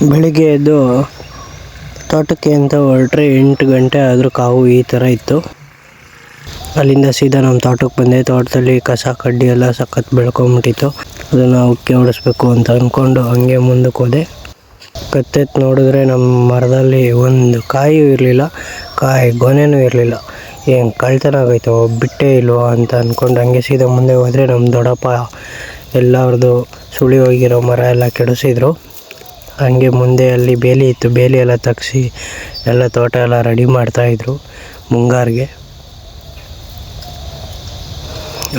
ಬೆಳಿಗ್ಗೆ ಎದ್ದು ತೋಟಕ್ಕೆ ಅಂತ ಹೊರಟ್ರೆ 8 ಗಂಟೆ ಆದರೂ ಕಾವು ಈ ಥರ ಇತ್ತು. ಅಲ್ಲಿಂದ ಸೀದಾ ನಮ್ಮ ತೋಟಕ್ಕೆ ಬಂದೆ. ತೋಟದಲ್ಲಿ ಕಸ ಕಡ್ಡಿ ಎಲ್ಲ ಸಖತ್ ಬೆಳ್ಕೊಂಬಿಟ್ಟಿತ್ತು. ಅದನ್ನು ಉಕ್ಕಿ ಹೊಡಿಸ್ಬೇಕು ಅಂತ ಅಂದ್ಕೊಂಡು ಹಂಗೆ ಮುಂದಕ್ಕೆ ಹೋದೆ. ಕತ್ತೆತ್ತು ನೋಡಿದ್ರೆ ನಮ್ಮ ಮರದಲ್ಲಿ ಒಂದು ಕಾಯಿಯೂ ಇರಲಿಲ್ಲ, ಕಾಯಿ ಗೊನೆನೂ ಇರಲಿಲ್ಲ. ಏನು ಕಳ್ತನ ಆಗೈತೋ ಬಿಟ್ಟೇ ಇಲ್ವೋ ಅಂತ ಅಂದ್ಕೊಂಡು ಹಂಗೆ ಸೀದಾ ಮುಂದೆ ಹೋದರೆ ನಮ್ಮ ದೊಡ್ಡಪ್ಪ ಎಲ್ಲರದು ಸುಳಿ ಹೋಗಿರೋ ಮರ ಎಲ್ಲ ಕೆಡಿಸಿದ್ರು. ಹಂಗೆ ಮುಂದೆ ಅಲ್ಲಿ ಬೇಲಿ ಇತ್ತು, ಬೇಲಿ ಎಲ್ಲ ತೆಗ್ಸಿ ಎಲ್ಲ ತೋಟ ಎಲ್ಲ ರೆಡಿ ಮಾಡ್ತಾಯಿದ್ರು ಮುಂಗಾರಿಗೆ.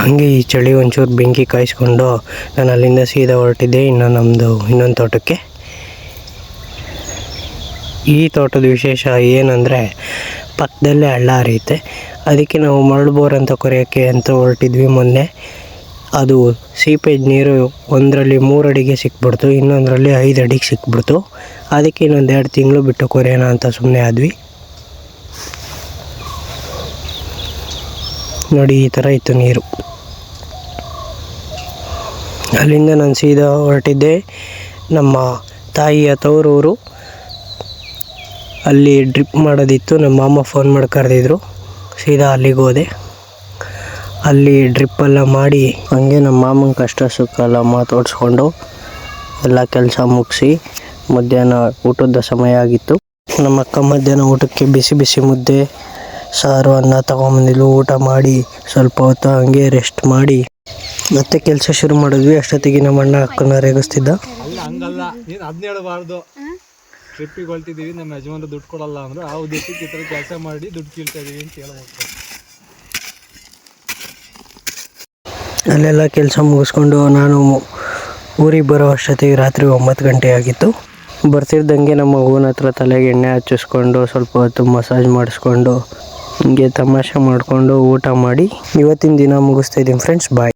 ಹಂಗೆ ಈ ಚಳಿ ಒಂಚೂರು ಬೆಂಕಿ ಕಾಯಿಸ್ಕೊಂಡು ನಾನು ಅಲ್ಲಿಂದ ಸೀದಾ ಹೊರಟಿದ್ದೆ ಇನ್ನೊಂದು ತೋಟಕ್ಕೆ. ಈ ತೋಟದ ವಿಶೇಷ ಏನಂದರೆ ಪಕ್ಕದಲ್ಲೇ ಹಳ್ಳ ಹರಿಯುತ್ತೆ. ಅದಕ್ಕೆ ನಾವು ಮರಳು ಬೋರ್ ಅಂತ ಕೊರೆಯೋಕ್ಕೆ ಅಂತ ಹೊರಟಿದ್ವಿ ಮೊನ್ನೆ. ಅದು ಸೀಪೇಜ್ ನೀರು ಒಂದರಲ್ಲಿ 3 ಅಡಿಗೆ ಸಿಕ್ಬಿಡ್ತು, ಇನ್ನೊಂದರಲ್ಲಿ 5 ಅಡಿಗೆ ಸಿಕ್ಬಿಡ್ತು. ಅದಕ್ಕೆ ಇನ್ನೊಂದು 2 ತಿಂಗಳು ಬಿಟ್ಟು ಕೊರೆಯೋಣ ಅಂತ ಸುಮ್ಮನೆ ಆದ್ವಿ. ನೋಡಿ ಈ ಥರ ಇತ್ತು ನೀರು. ಅಲ್ಲಿಂದ ನಾನು ಸೀದಾ ಹೊರಟಿದ್ದೆ ನಮ್ಮ ತಾಯಿಯ ತವರೂರು. ಅಲ್ಲಿ ಡ್ರಿಪ್ ಮಾಡೋದಿತ್ತು. ನಮ್ಮ ಮಾಮ ಫೋನ್ ಮಾಡಿ ಕರೆದಿದ್ರು, ಸೀದಾ ಅಲ್ಲಿಗೆ ಹೋದೆ. ಅಲ್ಲಿ ಡ್ರಿಪ್ಪೆಲ್ಲ ಮಾಡಿ ಹಂಗೆ ನಮ್ಮ ಮಾಮನ ಕಷ್ಟ ಸುಖ ಎಲ್ಲ ಮಾತಾಡಿಸ್ಕೊಂಡು ಎಲ್ಲ ಕೆಲಸ ಮುಗಿಸಿ ಮಧ್ಯಾಹ್ನ ಊಟದ ಸಮಯ ಆಗಿತ್ತು. ನಮ್ಮ ಅಕ್ಕ ಮಧ್ಯಾಹ್ನ ಊಟಕ್ಕೆ ಬಿಸಿ ಬಿಸಿ ಮುದ್ದೆ ಸಾರು ಅನ್ನ ತಗೊಂಬಂದಿದ್ಲು. ಊಟ ಮಾಡಿ ಸ್ವಲ್ಪ ಹೊತ್ತು ಹಂಗೆ ರೆಸ್ಟ್ ಮಾಡಿ ಮತ್ತೆ ಕೆಲಸ ಶುರು ಮಾಡಿದ್ವಿ. ಅಷ್ಟೊತ್ತಿಗೆ ನಮ್ಮ ಅಣ್ಣ ಅಕ್ಕನ ರೇಗಿಸ್ತಿದ್ದ. ಹಂಗಲ್ಲ, ನೀನು ಅದನ್ನ ಹೇಳಬಾರ್ದು. ಟ್ರಿಪ್ಪಿಗೆ ಹೊಳ್ತಿದ್ದೀವಿ, ನಮ್ಮ ಯಜಮಾನ್ರು ದುಡ್ಡು ಕೊಡಲ್ಲ ಅಂದ್ರೆ ಆ ಉದ್ದೇಶಕ್ಕೆ ಈ ಥರ ಕೆಲಸ ಮಾಡಿ ದುಡ್ಡು ಕೀಳ್ತಾ ಇದೀವಿ ಅಂತ ಹೇಳ್ಬೇಕು. ಅಲ್ಲೆಲ್ಲ ಕೆಲಸ ಮುಗಿಸ್ಕೊಂಡು ನಾನು ಊರಿಗೆ ಬರೋ ಅಷ್ಟೊತ್ತಿಗೆ ರಾತ್ರಿ 9 ಗಂಟೆ ಆಗಿತ್ತು. ಬರ್ತಿದ್ದಂಗೆ ನಮ್ಮ ಹೂವಿನ ಹತ್ರ ತಲೆಗೆ ಎಣ್ಣೆ ಹಚ್ಚಿಸ್ಕೊಂಡು ಸ್ವಲ್ಪ ಹೊತ್ತು ಮಸಾಜ್ ಮಾಡಿಸ್ಕೊಂಡು ಹಿಂಗೆ ತಮಾಷೆ ಮಾಡಿಕೊಂಡು ಊಟ ಮಾಡಿ ಇವತ್ತಿನ ದಿನ ಮುಗಿಸ್ತಾ ಇದ್ದೀನಿ ಫ್ರೆಂಡ್ಸ್. ಬಾಯ್.